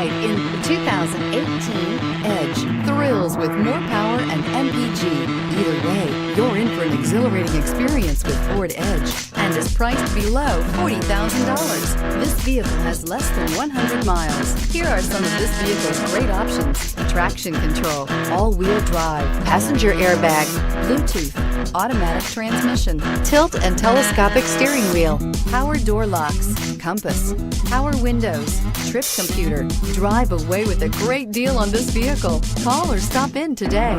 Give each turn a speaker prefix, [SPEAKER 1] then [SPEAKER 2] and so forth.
[SPEAKER 1] ride in the 2018 Edge. Thrills with more power and MPG. Either way, you're in for an exhilarating experience with Ford Edge and is priced below $40,000. This vehicle has less than 100 miles. Here are some of this vehicle's great options: traction control, all-wheel drive, passenger airbag, Bluetooth, automatic transmission, tilt and telescopic steering wheel, power door locks, compass, power windows, trip computer. Drive away with a great deal on this vehicle. Call or stop in today.